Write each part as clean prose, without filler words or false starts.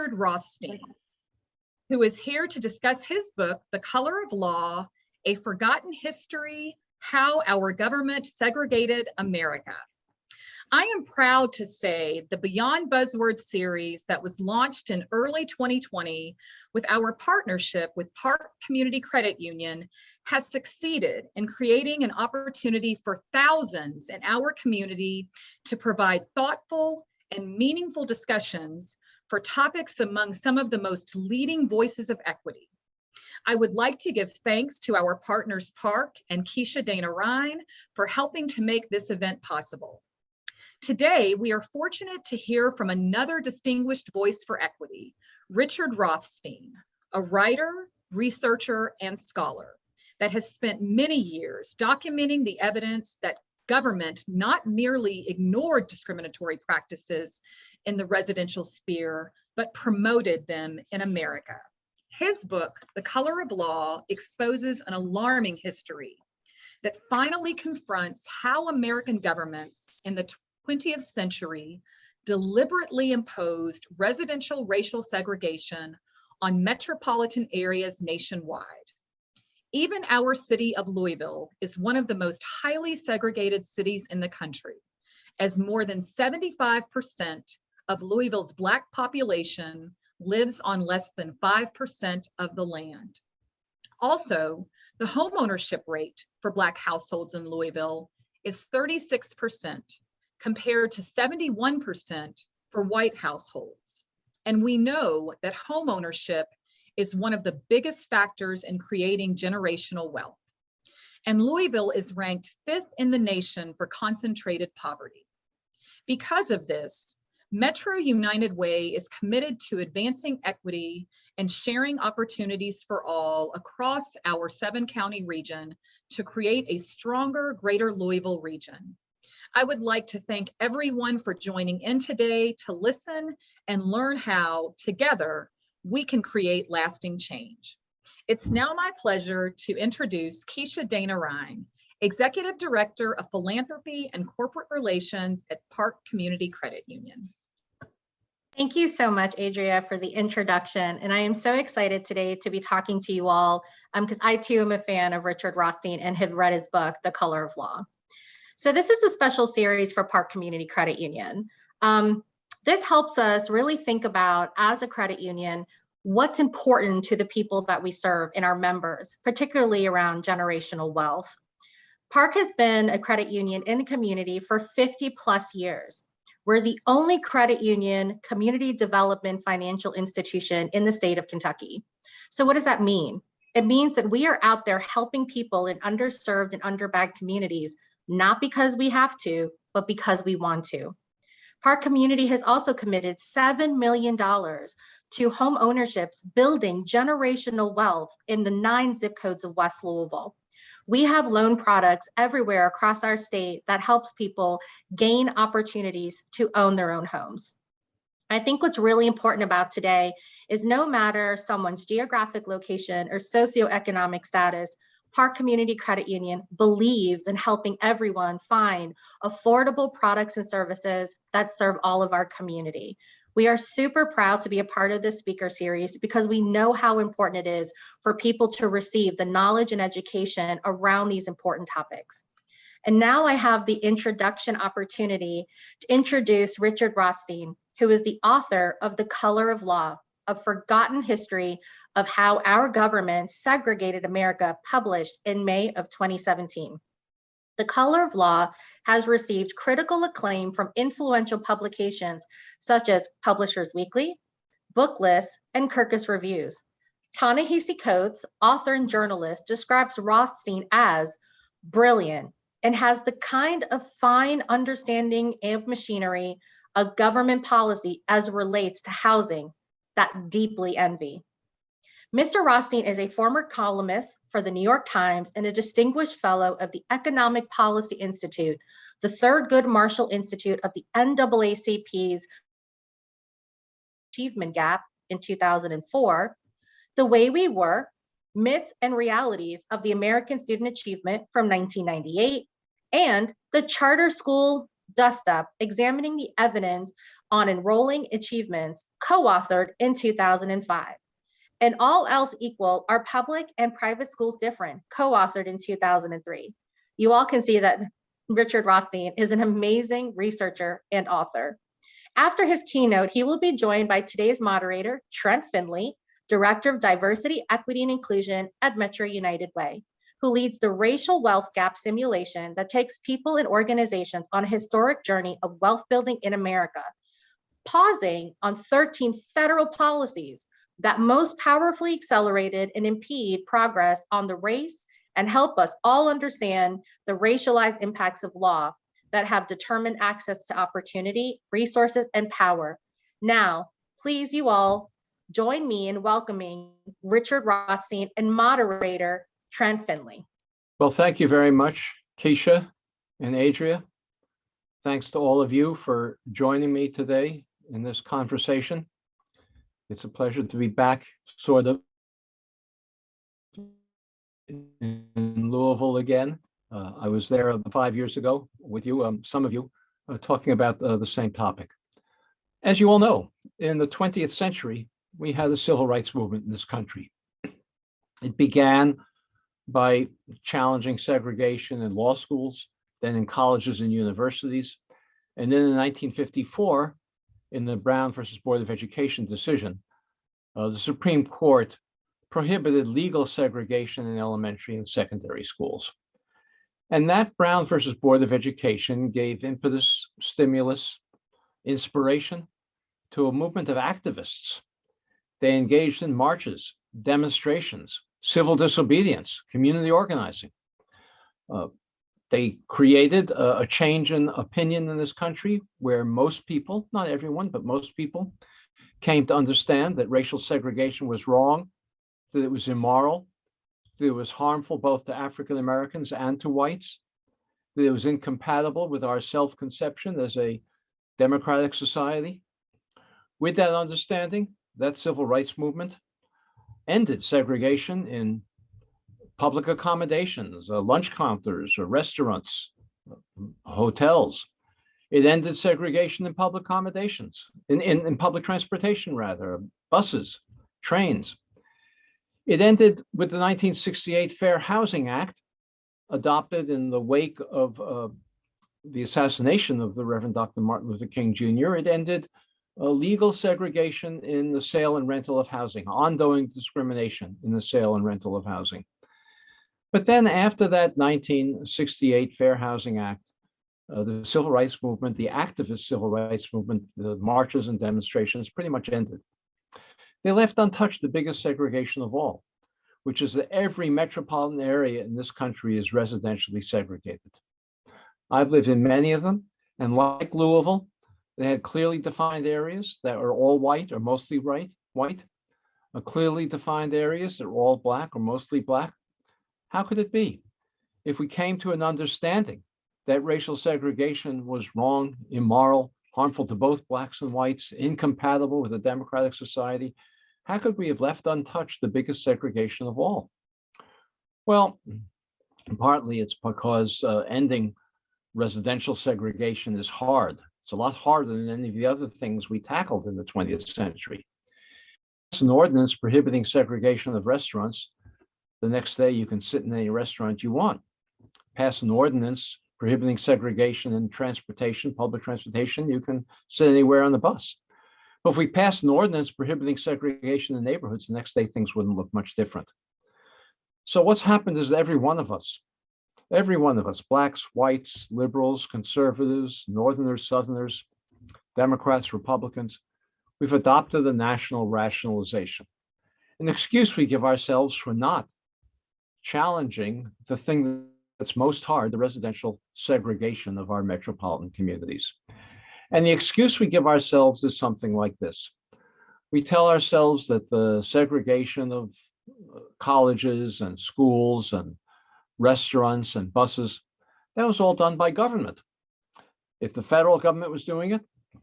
Richard Rothstein, who is here to discuss his book, The Color of Law, A Forgotten History, How Our Government Segregated America. I am proud to say the Beyond Buzzwords series that was launched in early 2020 with our partnership with Park Community Credit Union has succeeded in creating an opportunity for thousands in our community to provide thoughtful and meaningful discussions for topics among some of the most leading voices of equity. I would like to give thanks to our partners Park and Keisha Dana Ryan for helping to make this event possible. Today, we are fortunate to hear from another distinguished voice for equity, Richard Rothstein, a writer, researcher, and scholar that has spent many years documenting the evidence that government not merely ignored discriminatory practices in the residential sphere, but promoted them in America. His book, The Color of Law, exposes an alarming history that finally confronts how American governments in the 20th century deliberately imposed residential racial segregation on metropolitan areas nationwide. Even our city of Louisville is one of the most highly segregated cities in the country, as more than 75% of Louisville's Black population lives on less than 5% of the land. Also, the homeownership rate for Black households in Louisville is 36%, compared to 71% for white households. And we know that homeownership is one of the biggest factors in creating generational wealth. And Louisville is ranked 5th in the nation for concentrated poverty. Because of this, Metro United Way is committed to advancing equity and sharing opportunities for all across our 7-county region to create a stronger Greater Louisville region. I would like to thank everyone for joining in today to listen and learn how, together, we can create lasting change. It's now my pleasure to introduce Keisha Dana Ryan, Executive Director of Philanthropy and Corporate Relations at Park Community Credit Union. Thank you so much, Adria, for the introduction. And I am so excited today to be talking to you all because I too am a fan of Richard Rothstein and have read his book, The Color of Law. So this is a special series for Park Community Credit Union. This helps us really think about, as a credit union, what's important to the people that we serve and our members, particularly around generational wealth. Park has been a credit union in the community for 50 plus years. We're the only credit union community development financial institution in the state of Kentucky. So what does that mean? It means that we are out there helping people in underserved and underbanked communities, not because we have to, but because we want to. Park Community has also committed $7 million to home ownerships, building generational wealth in the 9 zip codes of West Louisville. We have loan products everywhere across our state that helps people gain opportunities to own their own homes. I think what's really important about today is no matter someone's geographic location or socioeconomic status, Park Community Credit Union believes in helping everyone find affordable products and services that serve all of our community. We are super proud to be a part of this speaker series because we know how important it is for people to receive the knowledge and education around these important topics. And now I have the introduction opportunity to introduce Richard Rothstein, who is the author of The Color of Law, A Forgotten History of How Our Government Segregated America, published in May of 2017. The Color of Law has received critical acclaim from influential publications such as Publishers Weekly, Booklist, and Kirkus Reviews. Ta-Nehisi Coates, author and journalist, describes Rothstein as brilliant and has the kind of fine understanding of machinery of government policy as it relates to housing that deeply envy. Mr. Rothstein is a former columnist for the New York Times and a distinguished fellow of the Economic Policy Institute, the Thurgood Marshall Institute of the NAACP's Achievement Gap in 2004, The Way We Work, Myths and Realities of the American Student Achievement from 1998, and the Charter School Dust Up, Examining the Evidence on Enrolling Achievements, co-authored in 2005. And All Else Equal, Are Public and Private Schools Different, co-authored in 2003. You all can see that Richard Rothstein is an amazing researcher and author. After his keynote, he will be joined by today's moderator, Trent Finley, Director of Diversity, Equity, and Inclusion at Metro United Way, who leads the racial wealth gap simulation that takes people and organizations on a historic journey of wealth building in America, pausing on 13 federal policies that most powerfully accelerated and impede progress on the race and help us all understand the racialized impacts of law that have determined access to opportunity, resources, and power. Now, please you all join me in welcoming Richard Rothstein and moderator Trent Finley. Well, thank you very much, Keisha and Adria. Thanks to all of you for joining me today in this conversation. It's a pleasure to be back, sort of, in Louisville again. I was there 5 years ago with you, some of you, talking about the same topic. As you all know, in the 20th century, we had a civil rights movement in this country. It began by challenging segregation in law schools, then in colleges and universities. And then in 1954, in the Brown versus Board of Education decision, the Supreme Court prohibited legal segregation in elementary and secondary schools. And that Brown versus Board of Education gave impetus, stimulus, inspiration to a movement of activists. They engaged in marches, demonstrations, civil disobedience, community organizing. They created a change in opinion in this country where most people, not everyone, but most people, came to understand that racial segregation was wrong, that it was immoral, that it was harmful both to African Americans and to whites, that it was incompatible with our self-conception as a democratic society. With that understanding, that civil rights movement ended segregation in public accommodations, lunch counters, or restaurants, hotels. It ended segregation in public accommodations, in public transportation rather, buses, trains. It ended with the 1968 Fair Housing Act, adopted in the wake of the assassination of the Reverend Dr. Martin Luther King Jr. It ended legal segregation in the sale and rental of housing, ongoing discrimination in the sale and rental of housing. But then after that 1968 Fair Housing Act, the civil rights movement, the activist civil rights movement, the marches and demonstrations pretty much ended. They left untouched the biggest segregation of all, which is that every metropolitan area in this country is residentially segregated. I've lived in many of them, and like Louisville, they had clearly defined areas that are all white or mostly white, clearly defined areas that are all black or mostly black. How could it be? If we came to an understanding that racial segregation was wrong, immoral, harmful to both blacks and whites, incompatible with a democratic society, how could we have left untouched the biggest segregation of all? Well, partly it's because ending residential segregation is hard. It's a lot harder than any of the other things we tackled in the 20th century. It's an ordinance prohibiting segregation of restaurants. The next day you can sit in any restaurant you want. Pass an ordinance prohibiting segregation in transportation, public transportation, you can sit anywhere on the bus. But if we pass an ordinance prohibiting segregation in neighborhoods, the next day things wouldn't look much different. So what's happened is every one of us, blacks, whites, liberals, conservatives, Northerners, Southerners, Democrats, Republicans, we've adopted a national rationalization, an excuse we give ourselves for not challenging the thing that's most hard, the residential segregation of our metropolitan communities. And the excuse we give ourselves is something like this. We tell ourselves that the segregation of colleges and schools and restaurants and buses, that was all done by government. If the federal government was doing it,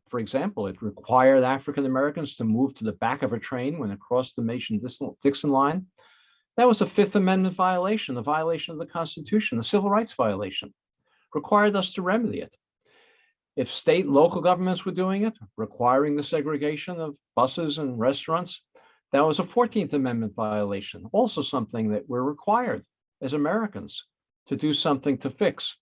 for example, it required African Americans to move to the back of a train when it crossed the Mason-Dixon line, that was a Fifth Amendment violation, a violation of the Constitution, a civil rights violation, required us to remedy it. If state and local governments were doing it, requiring the segregation of buses and restaurants, that was a 14th Amendment violation, also something that we're required as Americans to do something to fix.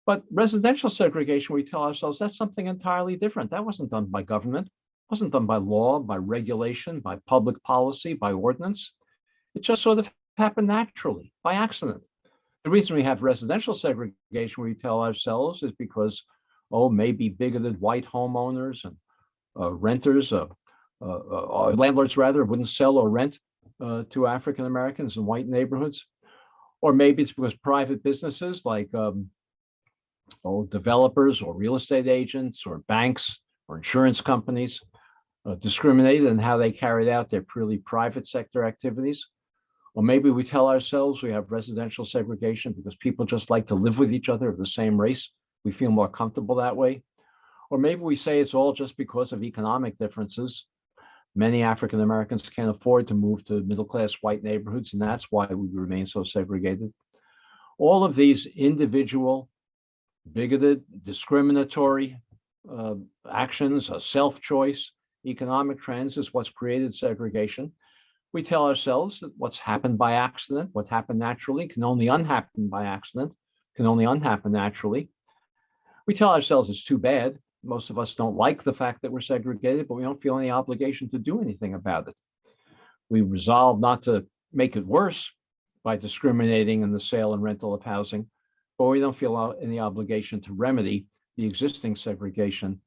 But residential segregation, we tell ourselves that's something entirely different. That wasn't done by government, wasn't done by law, by regulation, by public policy, by ordinance. It just sort of happened naturally, by accident. The reason we have residential segregation, we tell ourselves, is because, maybe bigoted white homeowners and renters, landlords rather, wouldn't sell or rent to African Americans in white neighborhoods. Or maybe it's because private businesses like developers or real estate agents or banks or insurance companies discriminated in how they carried out their purely private sector activities. Or maybe we tell ourselves we have residential segregation because people just like to live with each other of the same race. We feel more comfortable that way. Or maybe we say it's all just because of economic differences. Many African Americans can't afford to move to middle-class white neighborhoods, and that's why we remain so segregated. All of these individual, bigoted, discriminatory actions, self-choice, economic trends is what's created segregation. We tell ourselves that what's happened by accident, what happened naturally, can only unhappen by accident, can only unhappen naturally. We tell ourselves it's too bad. Most of us don't like the fact that we're segregated, but we don't feel any obligation to do anything about it. We resolve not to make it worse by discriminating in the sale and rental of housing, but we don't feel any obligation to remedy the existing segregation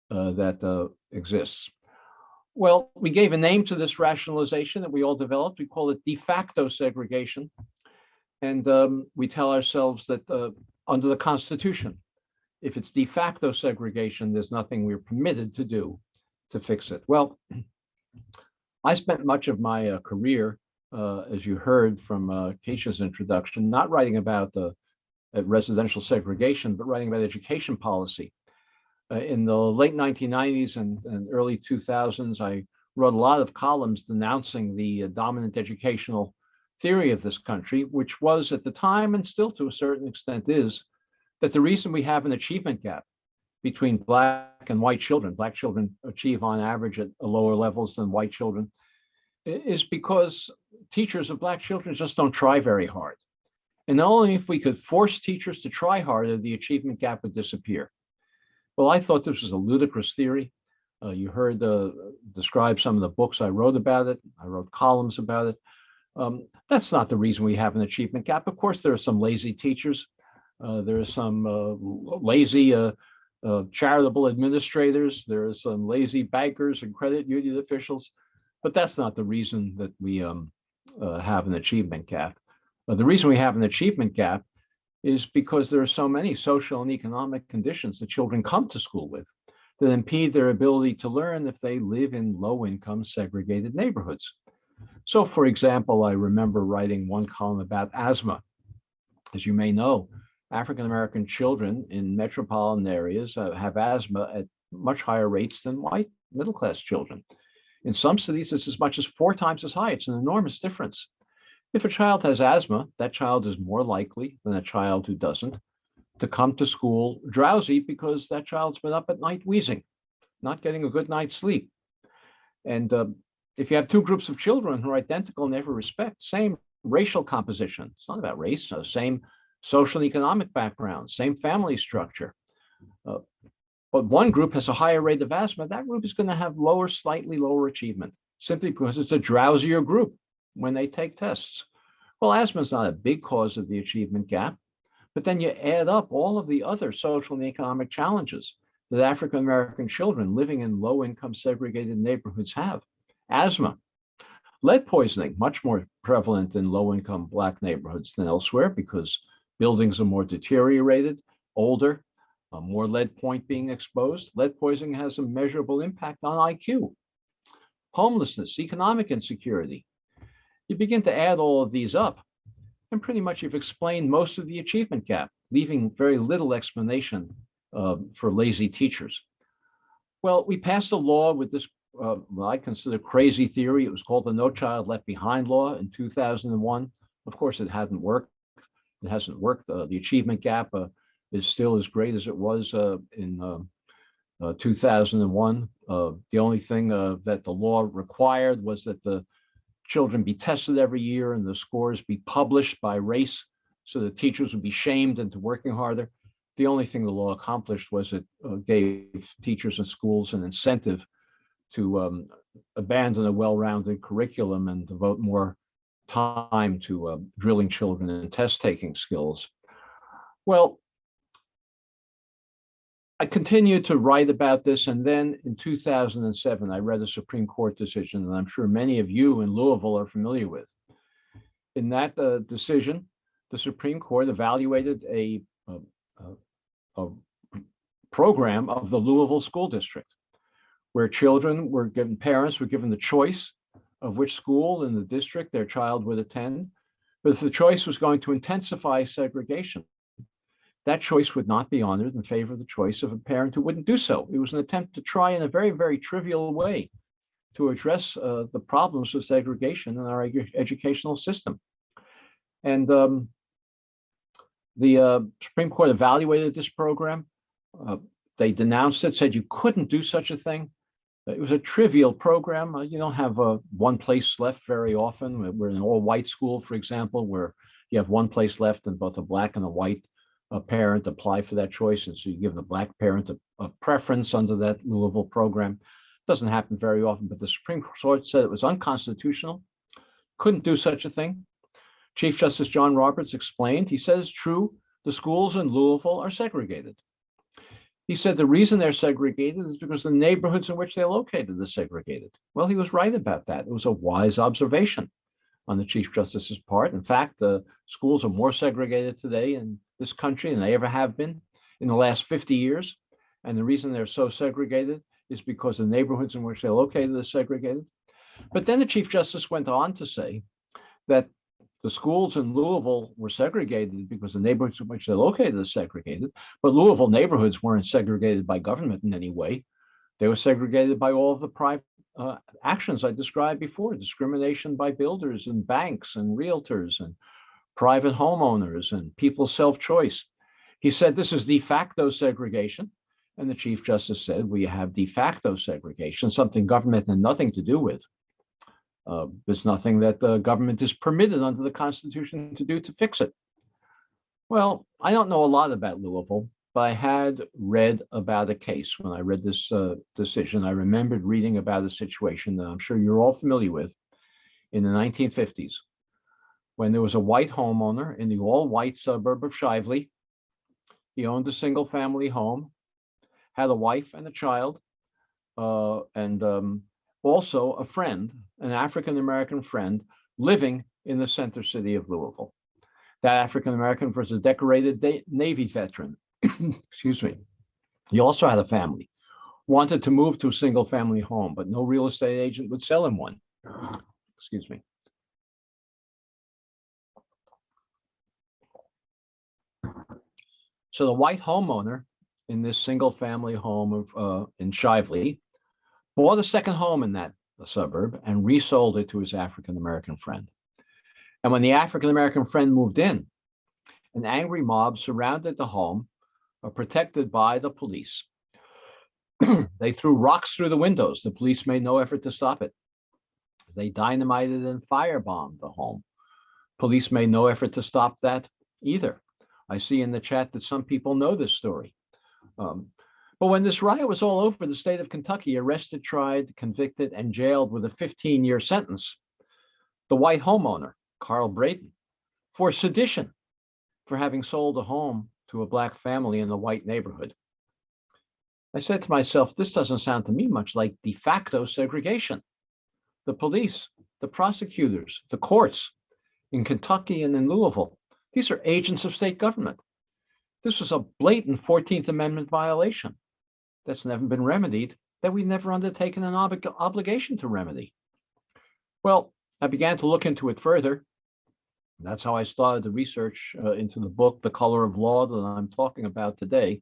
that exists. Well, we gave a name to this rationalization that we all developed. We call it de facto segregation. And we tell ourselves that under the Constitution, if it's de facto segregation, there's nothing we're permitted to do to fix it. Well, I spent much of my career, as you heard from Keisha's introduction, not writing about residential segregation, but writing about education policy. In the late 1990s and early 2000s, I wrote a lot of columns denouncing the dominant educational theory of this country, which was at the time, and still to a certain extent is, that the reason we have an achievement gap between Black and white children, Black children achieve on average at lower levels than white children, is because teachers of Black children just don't try very hard. And only if we could force teachers to try harder, the achievement gap would disappear. Well, I thought this was a ludicrous theory. You heard describe some of the books I wrote about it. I wrote columns about it. That's not the reason we have an achievement gap. Of course, there are some lazy teachers. There are some lazy charitable administrators. There are some lazy bankers and credit union officials, but that's not the reason that we have an achievement gap. The reason we have an achievement gap is because there are so many social and economic conditions that children come to school with that impede their ability to learn if they live in low-income segregated neighborhoods. So, for example, I remember writing one column about asthma. As you may know, African-American children in metropolitan areas have asthma at much higher rates than white middle-class children. In some cities, it's as much as 4 times as high. It's an enormous difference. If a child has asthma, that child is more likely than a child who doesn't to come to school drowsy because that child's been up at night wheezing, not getting a good night's sleep. And if you have 2 groups of children who are identical in every respect, same racial composition, it's not about race, same social and economic background, same family structure. But one group has a higher rate of asthma, that group is going to have slightly lower achievement, simply because it's a drowsier group when they take tests. Well, asthma is not a big cause of the achievement gap, but then you add up all of the other social and economic challenges that African-American children living in low-income segregated neighborhoods have. Asthma, lead poisoning, much more prevalent in low-income Black neighborhoods than elsewhere because buildings are more deteriorated, older, more lead point being exposed. Lead poisoning has a measurable impact on IQ. Homelessness, economic insecurity. You begin to add all of these up, and pretty much you've explained most of the achievement gap, leaving very little explanation for lazy teachers. Well, we passed a law with this, what I consider crazy theory. It was called the No Child Left Behind law in 2001. Of course, it hadn't worked. It hasn't worked. The achievement gap is still as great as it was in 2001. The only thing that the law required was that the children be tested every year and the scores be published by race so that teachers would be shamed into working harder. The only thing the law accomplished was it gave teachers and schools an incentive to abandon a well-rounded curriculum and devote more time to drilling children in test-taking skills. Well, I continued to write about this, and then in 2007, I read a Supreme Court decision that I'm sure many of you in Louisville are familiar with. In that decision, the Supreme Court evaluated a program of the Louisville School District, where parents were given the choice of which school in the district their child would attend. But if the choice was going to intensify segregation, that choice would not be honored in favor of the choice of a parent who wouldn't do so. It was an attempt to try in a very, very trivial way to address the problems of segregation in our educational system. And the Supreme Court evaluated this program. They denounced it, said you couldn't do such a thing. It was a trivial program. You don't have one place left very often. We're in an all-white school, for example, where you have one place left and both a black and a white parent apply for that choice. And so you give the black parent a preference under that Louisville program. Doesn't happen very often, but the Supreme Court said it was unconstitutional, couldn't do such a thing. Chief Justice John Roberts explained, he said it's true, the schools in Louisville are segregated. He said the reason they're segregated is because the neighborhoods in which they're located are segregated. Well, he was right about that. It was a wise observation on the Chief Justice's part. In fact, the schools are more segregated today in this country than they ever have been in the last 50 years. And the reason they're so segregated is because the neighborhoods in which they're located are segregated. But then the Chief Justice went on to say that the schools in Louisville were segregated because the neighborhoods in which they're located are segregated, but Louisville neighborhoods weren't segregated by government in any way. They were segregated by all of the private actions I described before, discrimination by builders and banks and realtors and private homeowners and people's self-choice. He said this is de facto segregation. And the Chief Justice said, we have de facto segregation, something government had nothing to do with. There's nothing that the government is permitted under the Constitution to do to fix it. Well, I don't know a lot about Louisville, but I had read about a case. When I read this decision, I remembered reading about a situation that I'm sure you're all familiar with in the 1950s, when there was a white homeowner in the all-white suburb of Shively. He owned a single-family home, had a wife and a child, and also a friend, an African-American friend, living in the center city of Louisville. That African-American was a decorated Navy veteran. Excuse me. He also had a family, wanted to move to a single-family home, but no real estate agent would sell him one. Excuse me. So the white homeowner in this single-family home in Shively bought a second home in that suburb and resold it to his African-American friend. And when the African-American friend moved in, an angry mob surrounded the home, protected by the police. They threw rocks through the windows. The police made no effort to stop it. They dynamited and firebombed the home. Police made no effort to stop that either. I see in the chat that some people know this story. But when this riot was all over, the state of Kentucky arrested, tried, convicted, and jailed with a 15-year sentence the white homeowner, Carl Braden, for sedition, for having sold a home to a black family in the white neighborhood. I said to myself, this doesn't sound to me much like de facto segregation. The police, the prosecutors, the courts in Kentucky and in Louisville, these are agents of state government. This was a blatant 14th Amendment violation that's never been remedied, that we've never undertaken an obligation to remedy. Well, I began to look into it further. That's how I started the research into the book, The Color of Law, that I'm talking about today.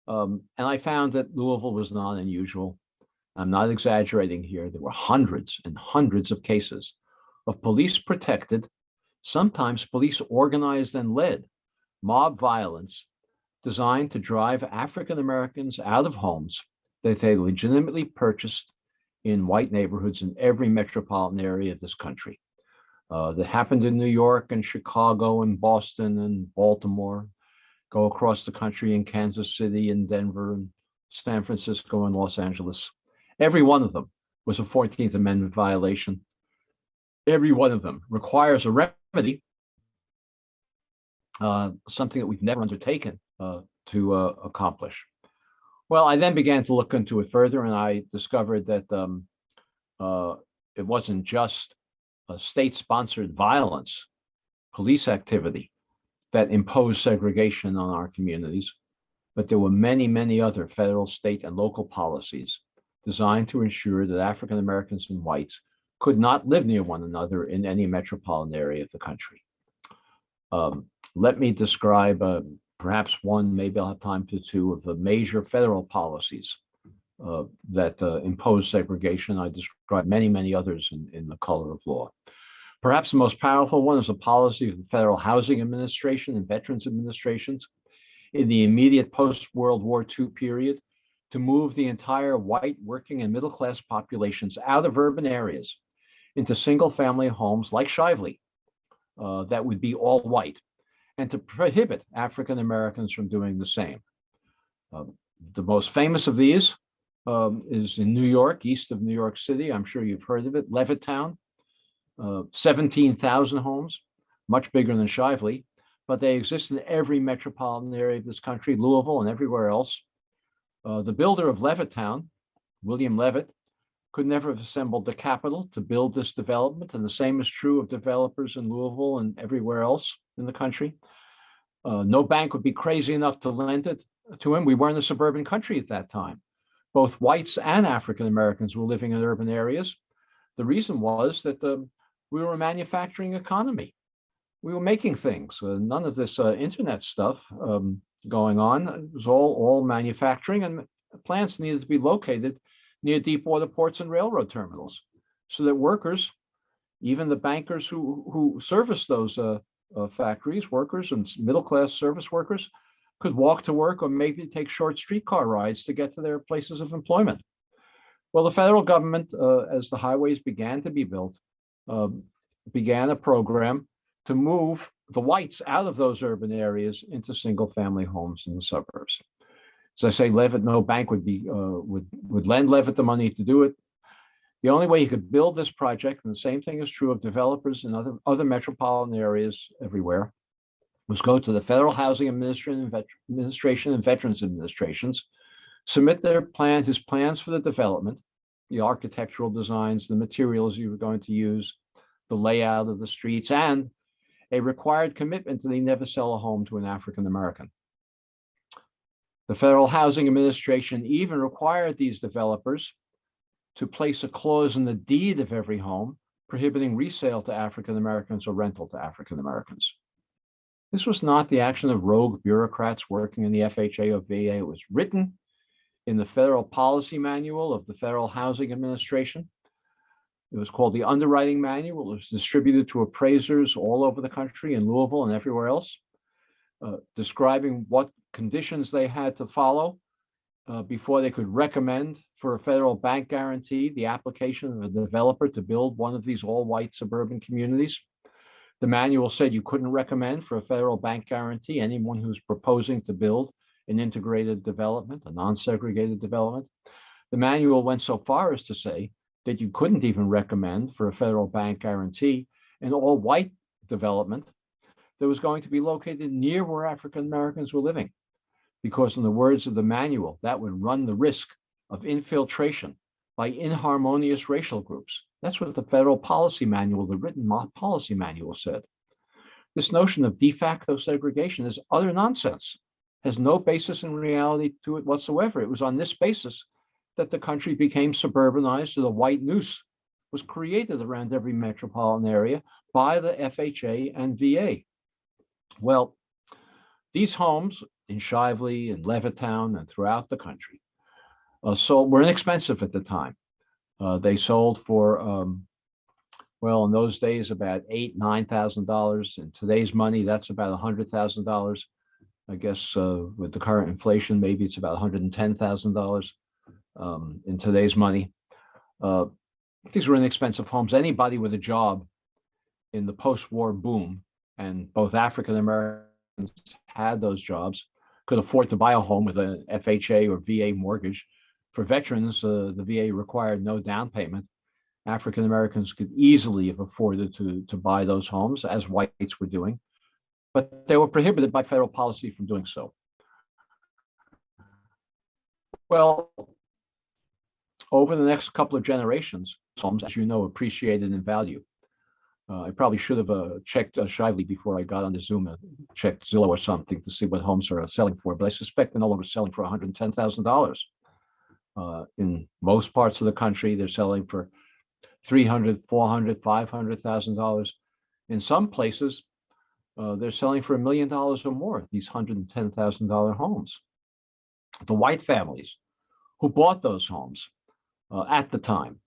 And I found that Louisville was not unusual. I'm not exaggerating here. There were hundreds and hundreds of cases of police protected, sometimes police organized and led mob violence designed to drive African Americans out of homes that they legitimately purchased in white neighborhoods in every metropolitan area of this country. That happened in New York and Chicago and Boston and Baltimore, go across the country in Kansas City and Denver and San Francisco and Los Angeles. Every one of them was a 14th Amendment violation. Every one of them requires a remedy, something that we've never undertaken to accomplish. Well, I then began to look into it further, and I discovered that it wasn't just a state-sponsored violence, police activity that imposed segregation on our communities, but there were many, many other federal, state, and local policies designed to ensure that African Americans and whites could not live near one another in any metropolitan area of the country. Let me describe perhaps one, maybe I'll have time to two, of the major federal policies that impose segregation. I described many, many others in The Color of Law. Perhaps the most powerful one is a policy of the Federal Housing Administration and Veterans Administrations in the immediate post-World War II period to move the entire white working and middle-class populations out of urban areas into single-family homes like Shively that would be all white, and to prohibit African Americans from doing the same. The most famous of these is in New York, east of New York City. I'm sure you've heard of it, Levittown. 17,000 homes, much bigger than Shively, but they exist in every metropolitan area of this country, Louisville and everywhere else. The builder of Levittown, William Levitt, could never have assembled the capital to build this development, and the same is true of developers in Louisville and everywhere else in the country. No bank would be crazy enough to lend it to him. We weren't a suburban country at that time. Both whites and African Americans were living in urban areas. The reason was that we were a manufacturing economy. We were making things. None of this internet stuff going on. It was all manufacturing, and plants needed to be located near deep water ports and railroad terminals, so that workers, even the bankers who service those factories, workers and middle-class service workers, could walk to work or maybe take short streetcar rides to get to their places of employment. Well, the federal government, as the highways began to be built, began a program to move the whites out of those urban areas into single-family homes in the suburbs. As I say, Levitt, no bank would lend Levitt the money to do it. The only way he could build this project, and the same thing is true of developers in other metropolitan areas everywhere, was go to the Federal Housing Administration and Veterans Administrations, submit his plans for the development, the architectural designs, the materials you were going to use, the layout of the streets, and a required commitment that they never sell a home to an African American. The Federal Housing Administration even required these developers to place a clause in the deed of every home prohibiting resale to African Americans or rental to African Americans. This was not the action of rogue bureaucrats working in the FHA or VA. It was written in the Federal Policy Manual of the Federal Housing Administration. It was called the Underwriting Manual. It was distributed to appraisers all over the country, in Louisville and everywhere else, describing what conditions they had to follow before they could recommend for a federal bank guarantee the application of a developer to build one of these all-white suburban communities. The manual said you couldn't recommend for a federal bank guarantee anyone who's proposing to build an integrated development, a non-segregated development. The manual went so far as to say that you couldn't even recommend for a federal bank guarantee an all-white development that was going to be located near where African Americans were living, because in the words of the manual, that would run the risk of infiltration by inharmonious racial groups. That's what the federal policy manual, the written policy manual, said. This notion of de facto segregation is utter nonsense, has no basis in reality to it whatsoever. It was on this basis that the country became suburbanized, so the white noose was created around every metropolitan area by the FHA and VA. Well, these homes in Shively and Levittown and throughout the country were inexpensive at the time. They sold for, well, in those days, about $8,000, $9,000. In today's money, that's about $100,000. I guess with the current inflation, maybe it's about $110,000 in today's money. These were inexpensive homes. Anybody with a job in the post-war boom, and both African Americans had those jobs, could afford to buy a home with an FHA or VA mortgage. For veterans, the VA required no down payment. African Americans could easily have afforded to buy those homes, as whites were doing, but they were prohibited by federal policy from doing so. Well, over the next couple of generations, homes, as you know, appreciated in value. I probably should have checked Shively before I got on the Zoom and checked Zillow or something to see what homes are selling for, but I suspect they're no longer selling for $110,000. In most parts of the country, they're selling for $300,000, $400,000, $500,000. In some places, they're selling for $1 million or more, these $110,000 homes. The white families who bought those homes at the time,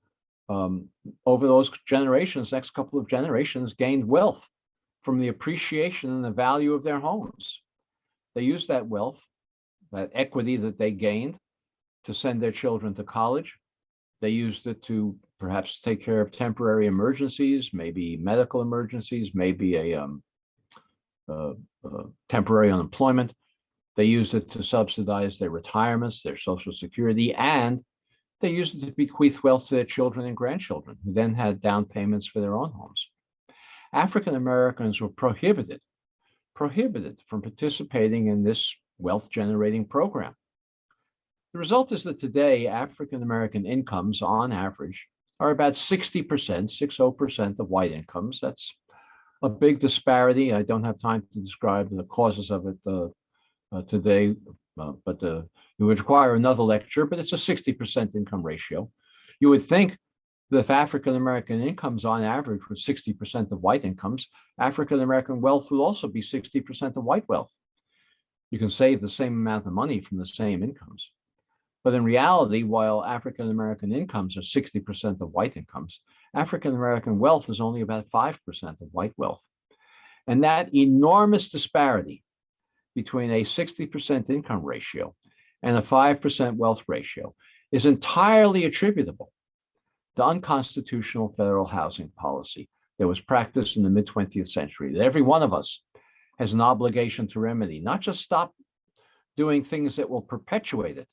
over those generations, next couple of generations, gained wealth from the appreciation and the value of their homes. They used that wealth, that equity that they gained, to send their children to college. They used it to perhaps take care of temporary emergencies, maybe medical emergencies, maybe a temporary unemployment. They used it to subsidize their retirements, their Social Security, and they used it to bequeath wealth to their children and grandchildren, who then had down payments for their own homes. African Americans were prohibited from participating in this wealth generating program. The result is that today, African American incomes on average are about 60%, 60% of white incomes. That's a big disparity. I don't have time to describe the causes of it today, but it would require another lecture, but it's a 60% income ratio. You would think that if African American incomes on average were 60% of white incomes, African American wealth would also be 60% of white wealth. You can save the same amount of money from the same incomes. But in reality, while African American incomes are 60% of white incomes, African American wealth is only about 5% of white wealth. And that enormous disparity between a 60% income ratio and a 5% wealth ratio is entirely attributable to unconstitutional federal housing policy that was practiced in the mid-20th century, that every one of us has an obligation to remedy, not just stop doing things that will perpetuate it,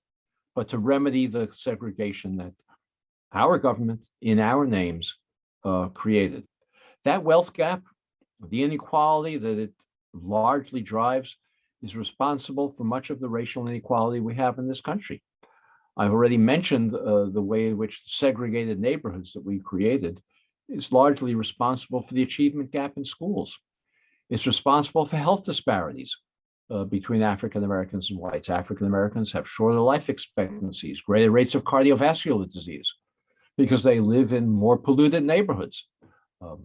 but to remedy the segregation that our government, in our names, created. That wealth gap, the inequality that it largely drives, is responsible for much of the racial inequality we have in this country. I've already mentioned the way in which segregated neighborhoods that we created is largely responsible for the achievement gap in schools. It's responsible for health disparities between African Americans and whites. African Americans have shorter life expectancies, greater rates of cardiovascular disease, because they live in more polluted neighborhoods,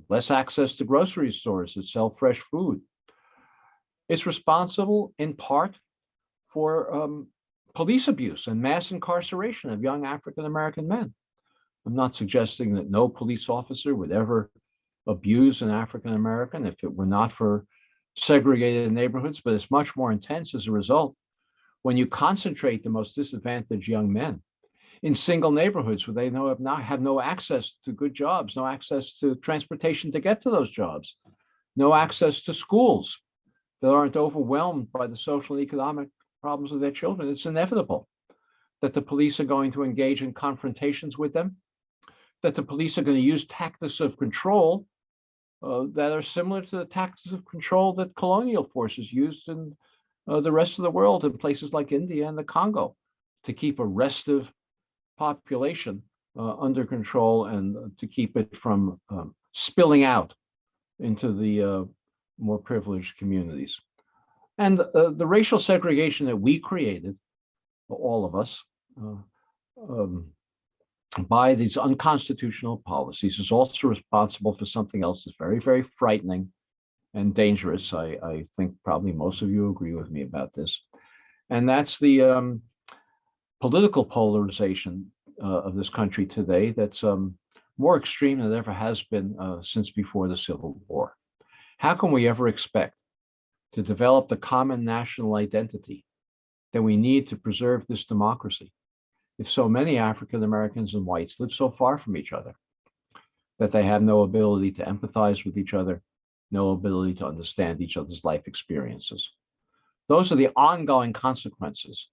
less access to grocery stores that sell fresh food. It's responsible in part for police abuse and mass incarceration of young African American men. I'm not suggesting that no police officer would ever abuse an African American if it were not for segregated neighborhoods, but it's much more intense as a result when you concentrate the most disadvantaged young men in single neighborhoods where they have no access to good jobs, no access to transportation to get to those jobs, no access to schools that aren't overwhelmed by the social and economic problems of their children. It's inevitable that the police are going to engage in confrontations with them, that the police are going to use tactics of control that are similar to the tactics of control that colonial forces used in the rest of the world, in places like India and the Congo, to keep a restive population under control and to keep it from spilling out into the more privileged communities. And the racial segregation that we created, all of us, by these unconstitutional policies is also responsible for something else that's very, very frightening and dangerous. I think probably most of you agree with me about this. And that's the political polarization of this country today that's more extreme than it ever has been since before the Civil War. How can we ever expect to develop the common national identity that we need to preserve this democracy if so many African Americans and whites live so far from each other that they have no ability to empathize with each other, no ability to understand each other's life experiences? Those are the ongoing consequences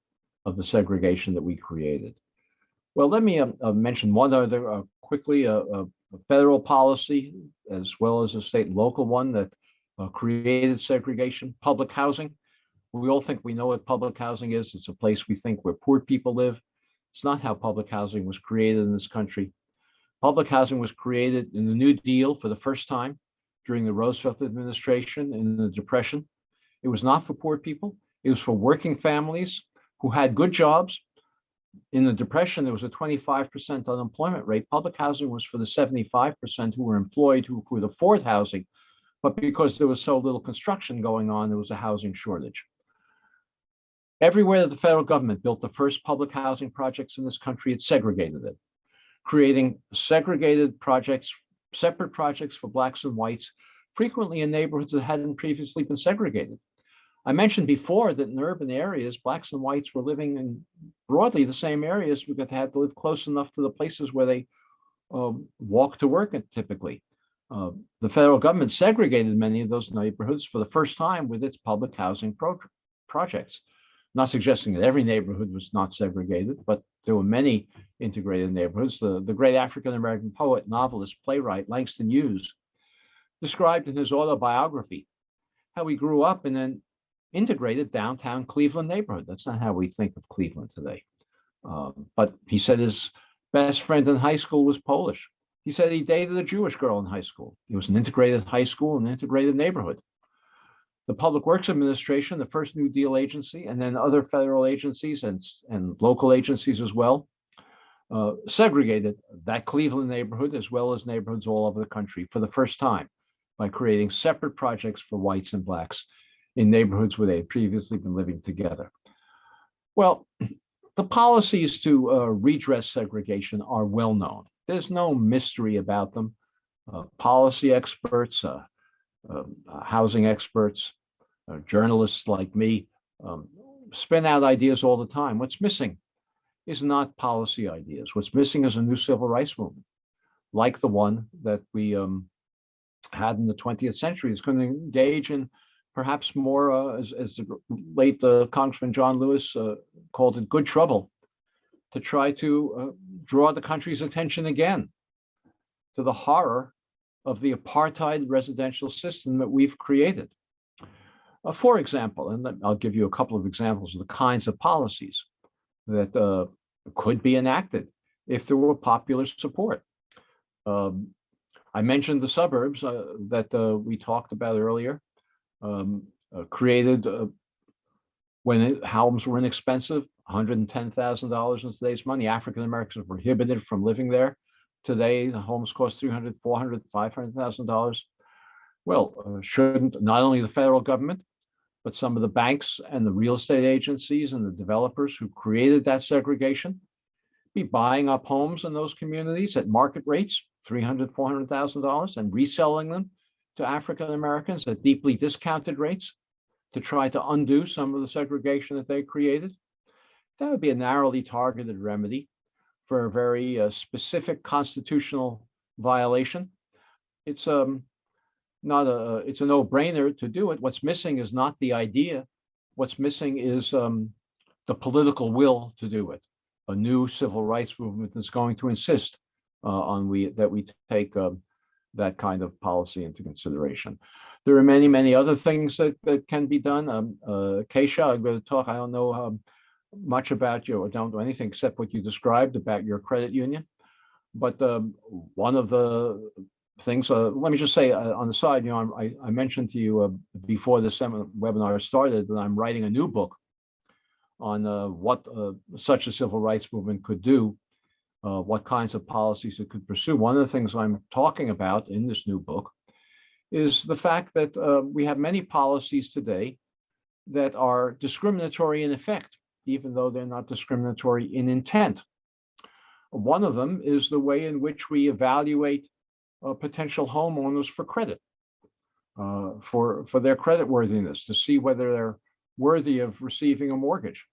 of the segregation that we created. Well, let me mention one other quickly, a federal policy as well as a state and local one that created segregation: public housing. We all think we know what public housing is. It's a place we think where poor people live. It's not how public housing was created in this country. Public housing was created in the New Deal for the first time during the Roosevelt administration in the Depression. It was not for poor people. It was for working families who had good jobs. In the Depression, there was a 25% unemployment rate. Public housing was for the 75% who were employed, who could afford housing. But because there was so little construction going on, there was a housing shortage. Everywhere that the federal government built the first public housing projects in this country, it segregated it, creating segregated projects, separate projects for Blacks and whites, frequently in neighborhoods that hadn't previously been segregated. I mentioned before that in urban areas, Blacks and whites were living in broadly the same areas because they had to live close enough to the places where they walk to work typically. The federal government segregated many of those neighborhoods for the first time with its public housing projects. Not suggesting that every neighborhood was not segregated, but there were many integrated neighborhoods. The great African-American poet, novelist, playwright Langston Hughes described in his autobiography how he grew up in an integrated downtown Cleveland neighborhood. That's not how we think of Cleveland today. But he said his best friend in high school was Polish. He said he dated a Jewish girl in high school. It was an integrated high school and an integrated neighborhood. The Public Works Administration, the first New Deal agency, and then other federal agencies and local agencies as well, segregated that Cleveland neighborhood as well as neighborhoods all over the country for the first time by creating separate projects for whites and Blacks in neighborhoods where they had previously been living together. Well, the policies to redress segregation are well known. There's no mystery about them. Policy experts, housing experts, journalists like me spin out ideas all the time. What's missing is not policy ideas. What's missing is a new civil rights movement, like the one that we had in the 20th century. It's going to engage in perhaps more, as the late Congressman John Lewis called it, good trouble, to try to draw the country's attention again to the horror of the apartheid residential system that we've created. For example, and I'll give you a couple of examples of the kinds of policies that could be enacted if there were popular support. I mentioned the suburbs that we talked about earlier, created when homes were inexpensive, $110,000 in today's money. African Americans were prohibited from living there. Today, the homes cost $300,000, $400,000, $500,000. Well, shouldn't not only the federal government, but some of the banks and the real estate agencies and the developers who created that segregation be buying up homes in those communities at market rates, $300,000, $400,000, and reselling them to African Americans at deeply discounted rates to try to undo some of the segregation that they created? That would be a narrowly targeted remedy for a very specific constitutional violation. It's it's a no-brainer to do it. What's missing is not the idea. What's missing is the political will to do it. A new civil rights movement that's going to insist that we take that kind of policy into consideration. There are many, many other things that can be done. Keisha, I'm going to talk. I don't know much about you, or don't know anything except what you described about your credit union. But one of the things, let me just say on the side, you know, I mentioned to you before this webinar started that I'm writing a new book on what such a civil rights movement could do, what kinds of policies it could pursue. One of the things I'm talking about in this new book is the fact that we have many policies today that are discriminatory in effect, even though they're not discriminatory in intent. One of them is the way in which we evaluate potential homeowners for credit. for their credit worthiness, to see whether they're worthy of receiving a mortgage.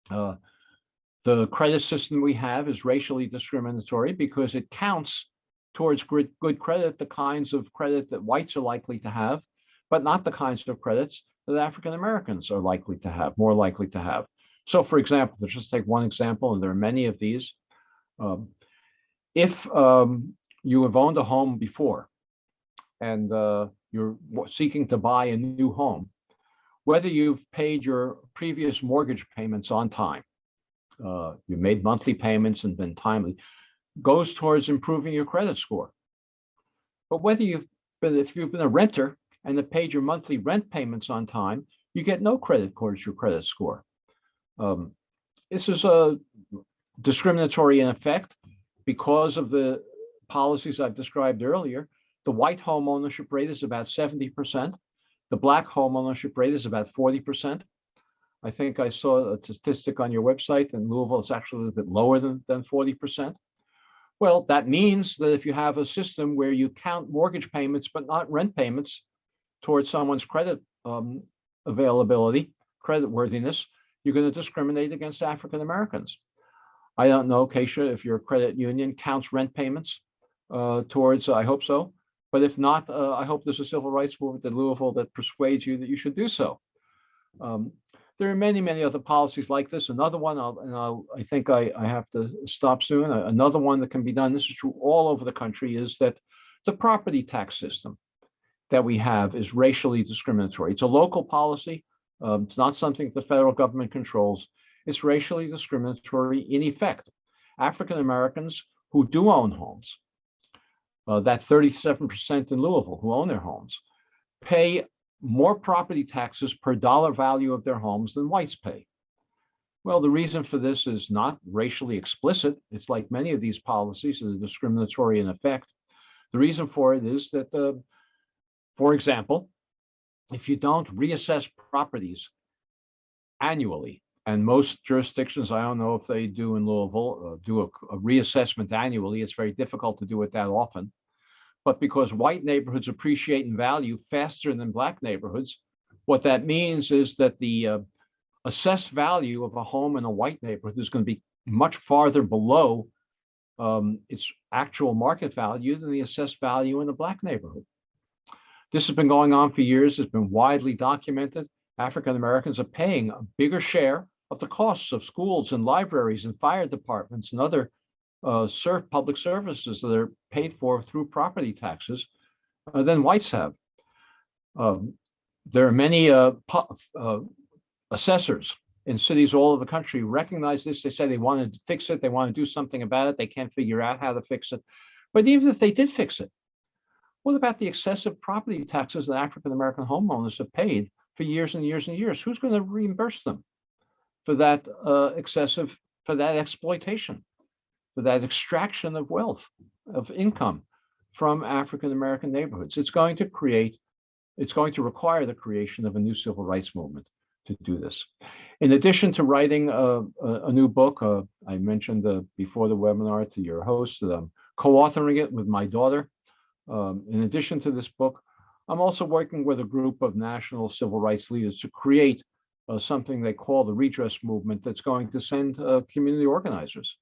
The credit system we have is racially discriminatory because it counts towards good credit the kinds of credit that whites are likely to have, but not the kinds of credits that African Americans are likely to have, more likely to have. So, for example, let's just take one example, and there are many of these. If you have owned a home before and you're seeking to buy a new home, whether you've paid your previous mortgage payments on time, you made monthly payments and been timely, goes towards improving your credit score. But whether if you've been a renter and have paid your monthly rent payments on time, you get no credit towards your credit score. This is a discriminatory in effect because of the policies I've described earlier. The white home ownership rate is about 70%. The black home ownership rate is about 40%. I think I saw a statistic on your website in Louisville, it's actually a little bit lower than 40%. Well, that means that if you have a system where you count mortgage payments but not rent payments towards someone's credit availability, credit worthiness, you're going to discriminate against African Americans. I don't know, Keisha, if your credit union counts rent payments towards, I hope so. But if not, I hope there's a civil rights movement in Louisville that persuades you that you should do so. There are many, many other policies like this. Another one, I think I have to stop soon. Another one that can be done, this is true all over the country, is that the property tax system that we have is racially discriminatory. It's a local policy. It's not something the federal government controls. It's racially discriminatory in effect. African Americans who do own homes, that 37% in Louisville who own their homes, pay more property taxes per dollar value of their homes than whites pay. Well, the reason for this is not racially explicit. It's like many of these policies that are discriminatory in effect. The reason for it is that, for example, if you don't reassess properties annually, and most jurisdictions, I don't know if they do in Louisville, do a reassessment annually. It's very difficult to do it that often. But because white neighborhoods appreciate in value faster than black neighborhoods, what that means is that the assessed value of a home in a white neighborhood is going to be much farther below its actual market value than the assessed value in a black neighborhood. This has been going on for years. It's been widely documented. African Americans are paying a bigger share of the costs of schools and libraries and fire departments and other public services that are paid for through property taxes than whites have. There are many assessors in cities all over the country who recognize this. They say they want to fix it. They want to do something about it. They can't figure out how to fix it. But even if they did fix it, what about the excessive property taxes that African American homeowners have paid for years and years and years? Who's going to reimburse them for that for that exploitation, for that extraction of wealth, of income from African American neighborhoods? It's going to require the creation of a new civil rights movement to do this. In addition to writing a new book, I mentioned before the webinar to your host that I'm co-authoring it with my daughter. In addition to this book, I'm also working with a group of national civil rights leaders to create something they call the redress movement that's going to send community organizers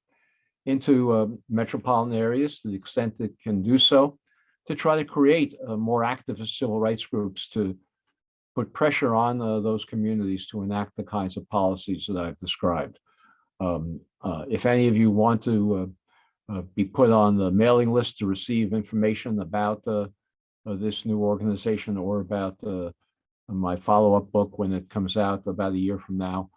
into metropolitan areas to the extent it can do so, to try to create more activist civil rights groups to put pressure on those communities to enact the kinds of policies that I've described. If any of you want to be put on the mailing list to receive information about this new organization or about my follow-up book when it comes out about a year from now,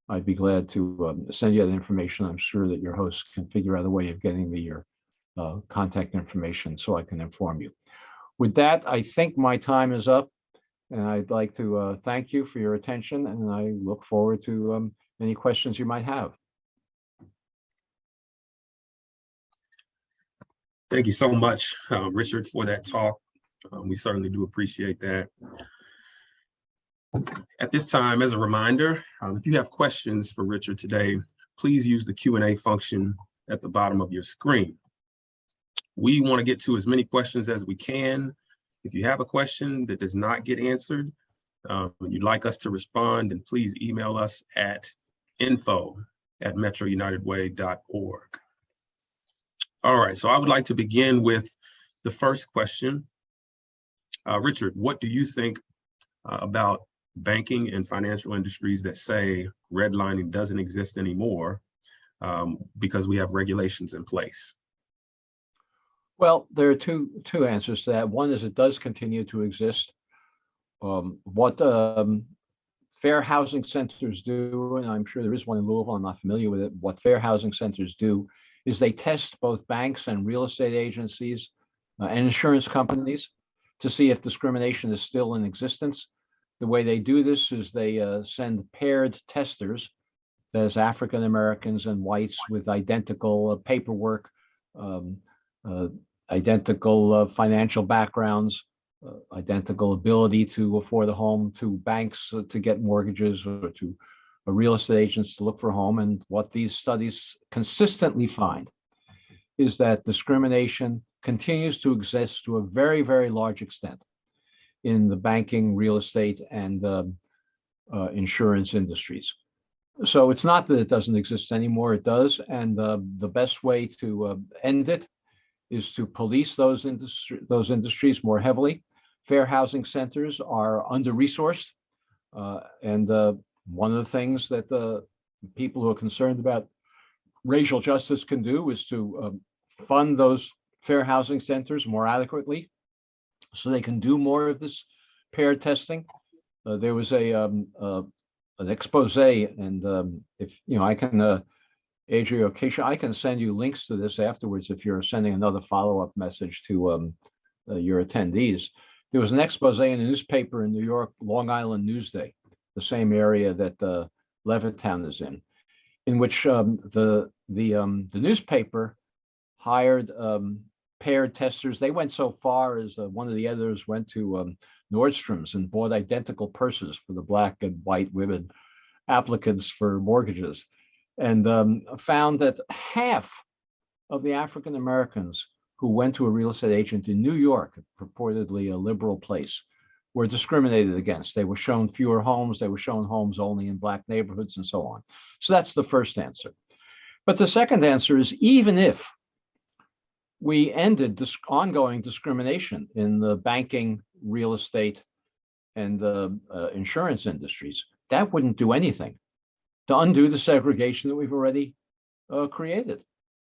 I'd be glad to send you that information. I'm sure that your host can figure out a way of getting me your contact information so I can inform you. With that, I think my time is up, and I'd like to thank you for your attention, and I look forward to any questions you might have. Thank you so much, Richard, for that talk. We certainly do appreciate that. At this time, as a reminder, if you have questions for Richard today, please use the Q&A function at the bottom of your screen. We want to get to as many questions as we can, If you have a question that does not get answered, you'd like us to respond, then please email us at info@metrounitedway.org. All right, so I would like to begin with the first question. Richard, what do you think about banking and financial industries that say redlining doesn't exist anymore because we have regulations in place? Well, there are two answers to that. One is it does continue to exist. What fair housing centers do, and I'm sure there is one in Louisville, I'm not familiar with it. What fair housing centers do is they test both banks and real estate agencies and insurance companies to see if discrimination is still in existence. The way they do this is they send paired testers, that is African Americans and whites with identical paperwork, identical financial backgrounds, identical ability to afford a home, to banks to get mortgages, or to real estate agents to look for a home. And what these studies consistently find is that discrimination continues to exist to a very, very large extent in the banking, real estate, and insurance industries. So it's not that it doesn't exist anymore, it does. And the best way to end it is to police those industries more heavily. Fair housing centers are under-resourced. And one of the things that the people who are concerned about racial justice can do is to fund those fair housing centers more adequately so they can do more of this paired testing. There was an expose, and if I can, Adria or Keisha, I can send you links to this afterwards if you're sending another follow-up message to your attendees. There was an expose in a newspaper in New York, Long Island Newsday, the same area that Levittown is in which the newspaper hired paired testers. They went so far as one of the editors went to Nordstrom's and bought identical purses for the Black and white women applicants for mortgages, and found that half of the African Americans who went to a real estate agent in New York, purportedly a liberal place, were discriminated against. They were shown fewer homes, they were shown homes only in Black neighborhoods, and so on. So that's the first answer. But the second answer is, even if we ended this ongoing discrimination in the banking, real estate, and the insurance industries, that wouldn't do anything to undo the segregation that we've already created.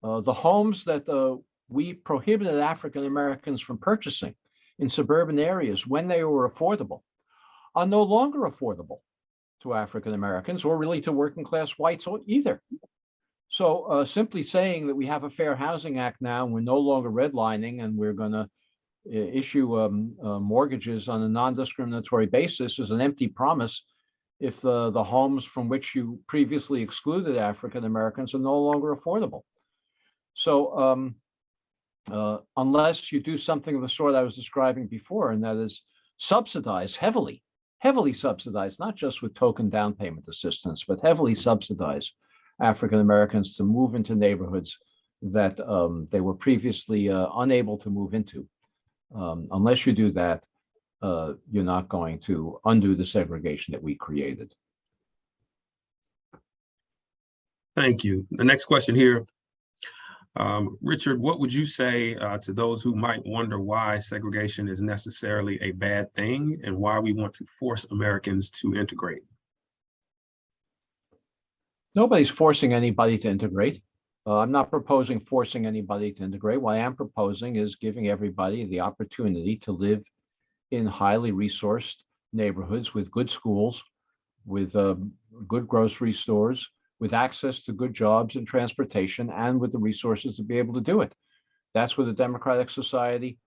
The homes that we prohibited African Americans from purchasing in suburban areas when they were affordable are no longer affordable to African Americans or really to working class whites either. So simply saying that we have a Fair Housing Act now and we're no longer redlining and we're going to issue mortgages on a non-discriminatory basis is an empty promise if the homes from which you previously excluded African Americans are no longer affordable. So unless you do something of the sort I was describing before, and that is subsidize heavily subsidize, not just with token down payment assistance, but heavily subsidize African Americans to move into neighborhoods that they were previously unable to move into. Unless you do that, you're not going to undo the segregation that we created. Thank you. The next question here. Richard, what would you say to those who might wonder why segregation is necessarily a bad thing and why we want to force Americans to integrate? Nobody's forcing anybody to integrate. I'm not proposing forcing anybody to integrate. What I am proposing is giving everybody the opportunity to live in highly resourced neighborhoods with good schools, with good grocery stores, with access to good jobs and transportation, and with the resources to be able to do it. That's what a democratic society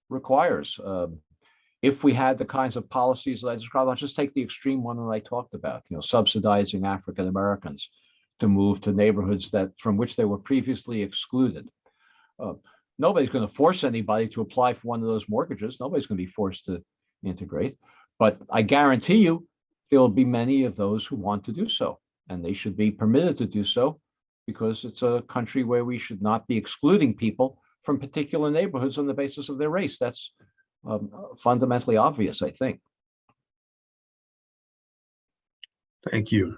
requires. If we had the kinds of policies that I described, I'll just take the extreme one that I talked about, subsidizing African Americans to move to neighborhoods from which they were previously excluded. Nobody's going to force anybody to apply for one of those mortgages. Nobody's going to be forced to integrate, but I guarantee you there will be many of those who want to do so, and they should be permitted to do so because it's a country where we should not be excluding people from particular neighborhoods on the basis of their race. That's fundamentally obvious, I think. Thank you.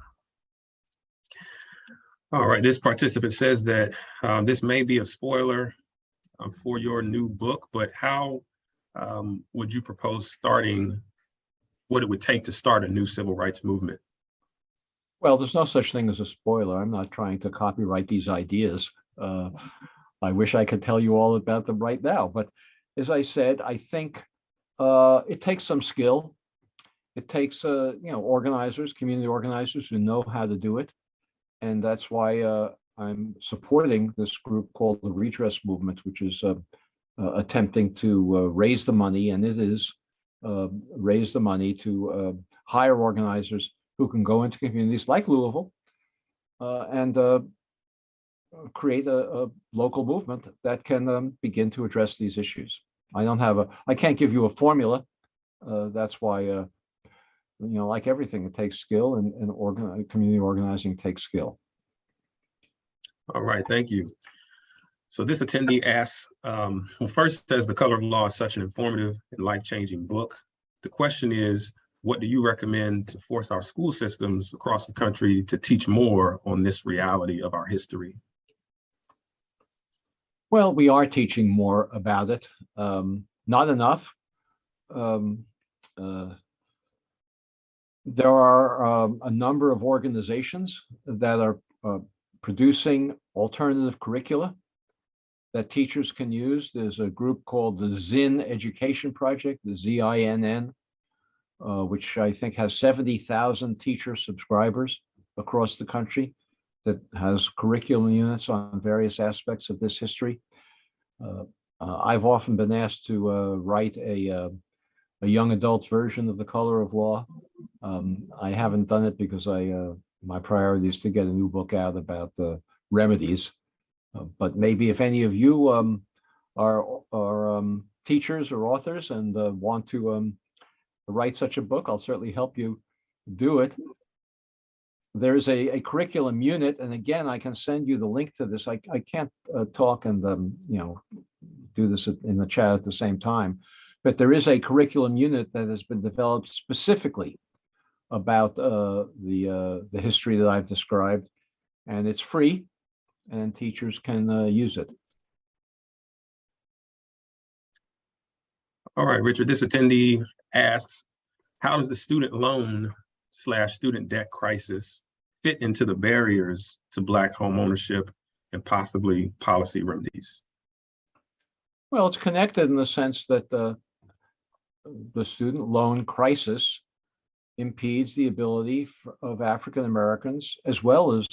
All right, this participant says that this may be a spoiler for your new book, but how would you propose starting, what it would take to start a new civil rights movement? Well, there's no such thing as a spoiler. I'm not trying to copyright these ideas. I wish I could tell you all about them right now, but as I said, I think it takes some skill. It takes organizers, community organizers who know how to do it. And that's why I'm supporting this group called the Redress Movement, which is attempting to raise the money, and it is raise the money to hire organizers who can go into communities like Louisville and create a local movement that can begin to address these issues. I can't give you a formula. That's why like everything, it takes skill, and community organizing takes skill. All right, thank you. So this attendee asks, well, first says The Color of Law is such an informative and life-changing book. The question is, what do you recommend to force our school systems across the country to teach more on this reality of our history? Well, we are teaching more about it. Not enough. There are a number of organizations that are producing alternative curricula that teachers can use. There's a group called the Zinn Education Project, the ZINN, which I think has 70,000 teacher subscribers across the country, that has curriculum units on various aspects of this history. I've often been asked to write a young adults version of The Color of Law. I haven't done it because my priority is to get a new book out about the remedies. But maybe if any of you are teachers or authors and want to write such a book, I'll certainly help you do it. There's a curriculum unit, and again, I can send you the link to this. I can't talk and do this in the chat at the same time, but there is a curriculum unit that has been developed specifically about the history that I've described, and it's free, and teachers can use it. All right, Richard, this attendee asks, how does the student loan / student debt crisis fit into the barriers to Black home ownership and possibly policy remedies? Well, it's connected in the sense that the student loan crisis impedes the ability of African Americans, as well as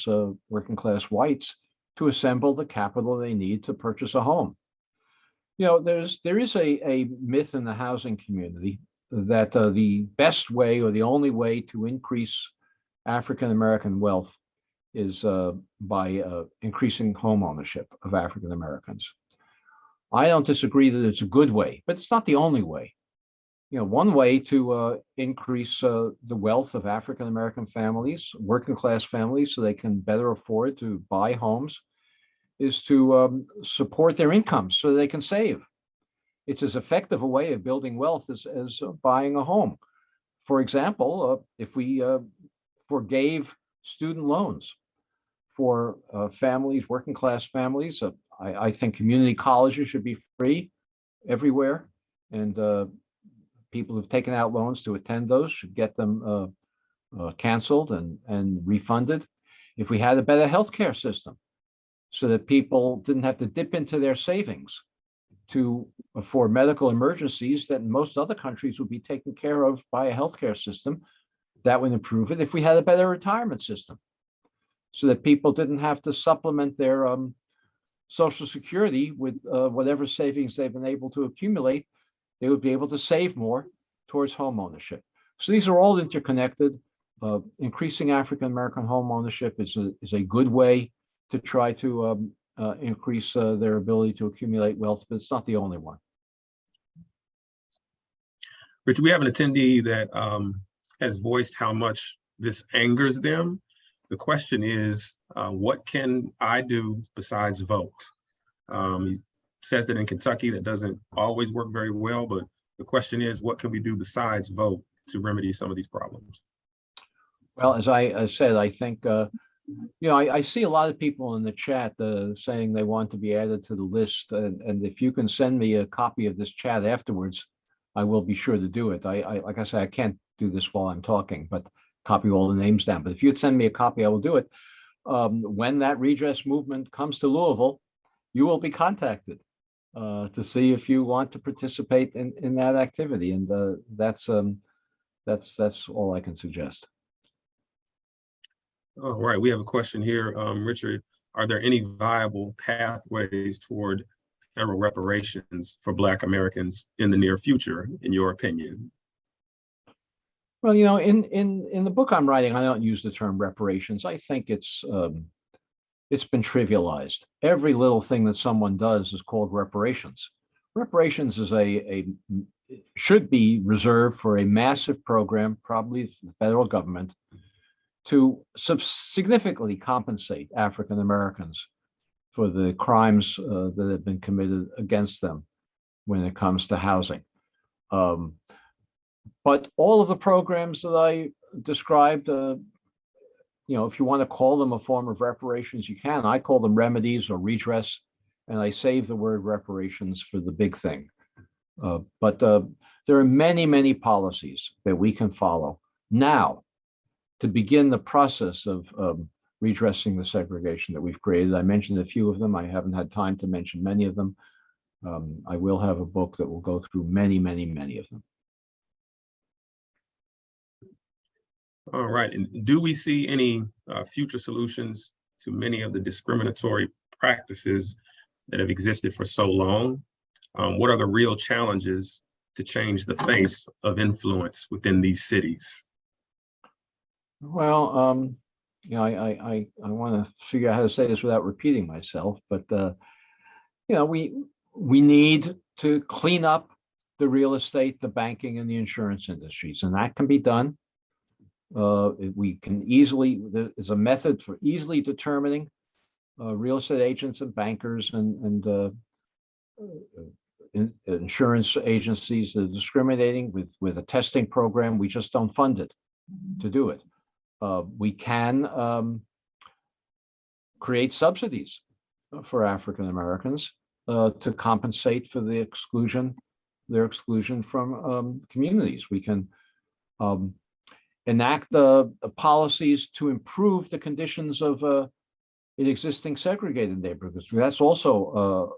working class whites, to assemble the capital they need to purchase a home. There is a myth in the housing community that the best way or the only way to increase African American wealth is by increasing home ownership of African Americans. I don't disagree that it's a good way, but it's not the only way. One way to increase the wealth of African American families, working class families, so they can better afford to buy homes, is to support their incomes so they can save. It's as effective a way of building wealth as buying a home. For example, if we forgave student loans for families, working class families, I think community colleges should be free everywhere, and people who've taken out loans to attend those should get them canceled and refunded. If we had a better healthcare system, so that people didn't have to dip into their savings for medical emergencies that in most other countries would be taken care of by a healthcare system, that would improve it. If we had a better retirement system, so that people didn't have to supplement their Social Security with whatever savings they've been able to accumulate, they would be able to save more towards home ownership. So these are all interconnected. Increasing African American home ownership is a good way to try to increase their ability to accumulate wealth, but it's not the only one. Richard, we have an attendee that has voiced how much this angers them. The question is, what can I do besides vote? He says that in Kentucky that doesn't always work very well, but the question is, what can we do besides vote to remedy some of these problems? Well, as I said, I think, I see a lot of people in the chat saying they want to be added to the list. And if you can send me a copy of this chat afterwards, I will be sure to do it. Like I said, I can't do this while I'm talking, but copy all the names down. But if you'd send me a copy, I will do it. When that redress movement comes to Louisville, you will be contacted to see if you want to participate in that activity. And that's all I can suggest. All right, we have a question here. Richard, are there any viable pathways toward federal reparations for Black Americans in the near future, in your opinion? Well, in the book I'm writing, I don't use the term reparations. I think it's been trivialized. Every little thing that someone does is called reparations. Reparations is should be reserved for a massive program, probably the federal government, to significantly compensate African Americans for the crimes that have been committed against them when it comes to housing. But all of the programs that I described, if you want to call them a form of reparations, you can. I call them remedies or redress, and I save the word reparations for the big thing. But there are many, many policies that we can follow now to begin the process of redressing the segregation that we've created. I mentioned a few of them. I haven't had time to mention many of them. I will have a book that will go through many, many, many of them. All right, and do we see any future solutions to many of the discriminatory practices that have existed for so long? What are the real challenges to change the face of influence within these cities? Well, I want to figure out how to say this without repeating myself, but we need to clean up the real estate, the banking, and the insurance industries, and that can be done. We can there's a method for easily determining real estate agents and bankers and insurance agencies that are discriminating with a testing program. We just don't fund it to do it. We can create subsidies for African Americans to compensate for their exclusion from communities. We can enact policies to improve the conditions of in existing segregated neighborhoods. That's also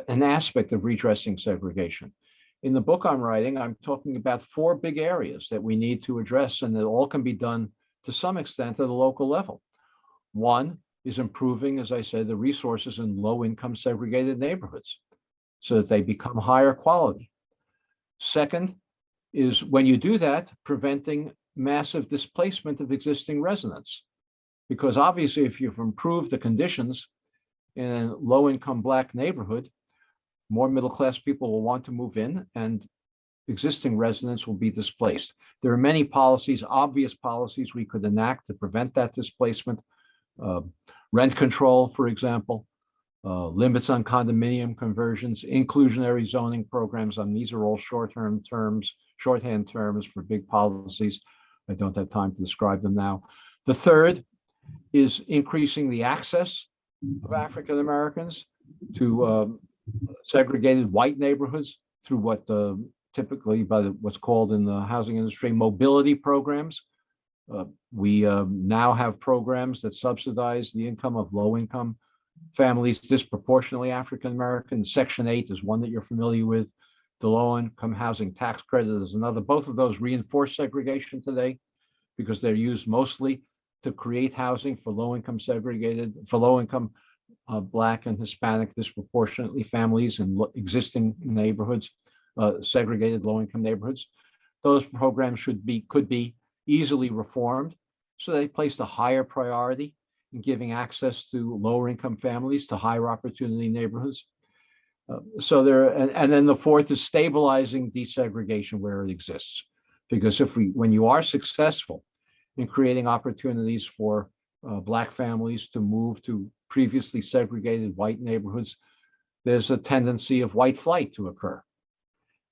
an aspect of redressing segregation. In the book I'm writing, I'm talking about 4 big areas that we need to address, and that all can be done to some extent at a local level. One is improving, as I said, the resources in low-income segregated neighborhoods so that they become higher quality. Second is, when you do that, preventing massive displacement of existing residents. Because obviously, if you've improved the conditions in a low-income Black neighborhood, more middle-class people will want to move in and existing residents will be displaced. There are many policies, obvious policies we could enact to prevent that displacement. Rent control, for example, limits on condominium conversions, inclusionary zoning programs. These are all shorthand terms for big policies. I don't have time to describe them now. The third is increasing the access of African Americans to segregated white neighborhoods through what typically by what's called in the housing industry mobility programs. We now have programs that subsidize the income of low-income families, disproportionately African American. Section 8 is one that you're familiar with. The low-income housing tax credit is another. Both of those reinforce segregation today because they're used mostly to create housing for low-income Black and Hispanic disproportionately families in existing neighborhoods, segregated low-income neighborhoods. Those programs could be easily reformed so they placed a higher priority in giving access to lower-income families to higher opportunity neighborhoods. And then the fourth is stabilizing desegregation where it exists, because when you are successful in creating opportunities for Black families to move to previously segregated white neighborhoods, there's a tendency of white flight to occur.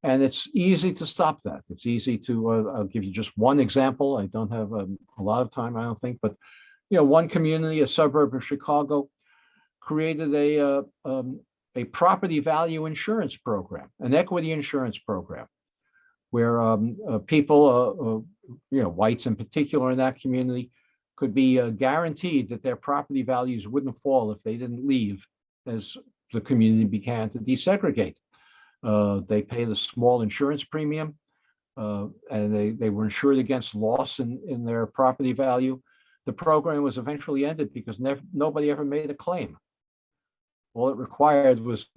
And it's easy to stop that. It's easy to, I'll give you just one example. I don't have a lot of time, I don't think, but one community, a suburb of Chicago, created a property value insurance program, an equity insurance program, where people, whites in particular in that community, could be guaranteed that their property values wouldn't fall if they didn't leave as the community began to desegregate. They paid a small insurance premium, and they were insured against loss in their property value. The program was eventually ended because nobody ever made a claim. All it required was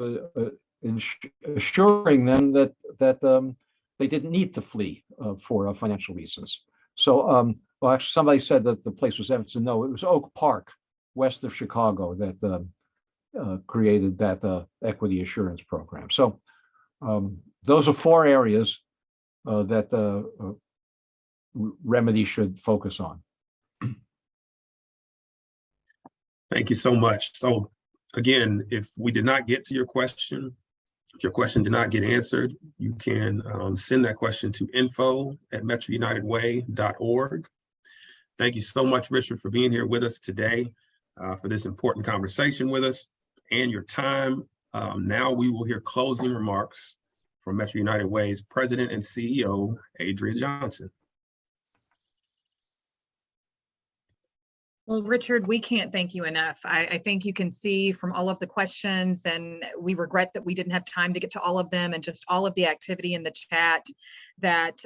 assuring them that they didn't need to flee for financial reasons. So, well, actually, somebody said that the place was Evanston. No, it was Oak Park, west of Chicago, that created that equity assurance program. So those are 4 areas that remedy should focus on. Thank you so much. So again, if we did not get to your question, if your question did not get answered, you can send that question to info@metrounitedway.org. Thank you so much, Richard, for being here with us today, for this important conversation with us and your time. Now we will hear closing remarks from Metro United Way's President and CEO, Adria Johnson. Well, Richard, we can't thank you enough. I think you can see from all of the questions, and we regret that we didn't have time to get to all of them, and just all of the activity in the chat, that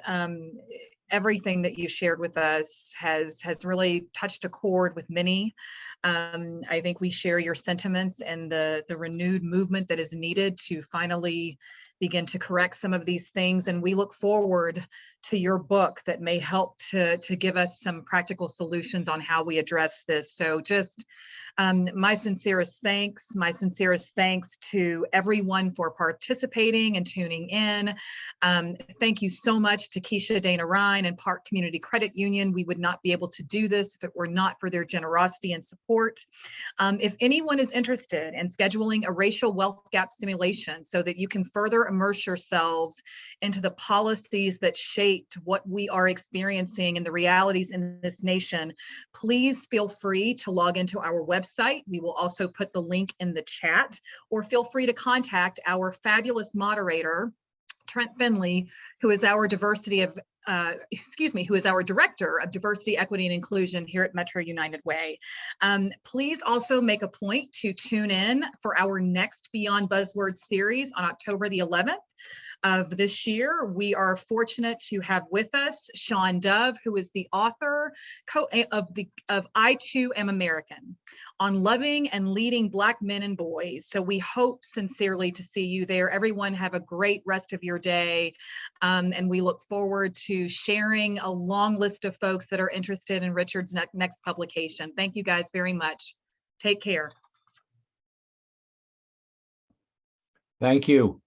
everything that you shared with us has really touched a chord with many. I think we share your sentiments and the renewed movement that is needed to finally begin to correct some of these things. And we look forward to your book that may help to give us some practical solutions on how we address this. So just my sincerest thanks to everyone for participating and tuning in. Thank you so much to Keisha Dana Ryan and Park Community Credit Union. We would not be able to do this if it were not for their generosity and support. If anyone is interested in scheduling a racial wealth gap simulation so that you can further immerse yourselves into the policies that shaped what we are experiencing and the realities in this nation, please feel free to log into our website. We will also put the link in the chat, or feel free to contact our fabulous moderator, Trent Finley, who is our who is our Director of Diversity, Equity, and Inclusion here at Metro United Way. Please also make a point to tune in for our next Beyond Buzzwords series on October the 11th. Of this year. We are fortunate to have with us Sean Dove, who is the author of I Too Am American, on loving and leading Black men and boys. So we hope sincerely to see you there. Everyone have a great rest of your day. And we look forward to sharing a long list of folks that are interested in Richard's next publication. Thank you guys very much. Take care. Thank you.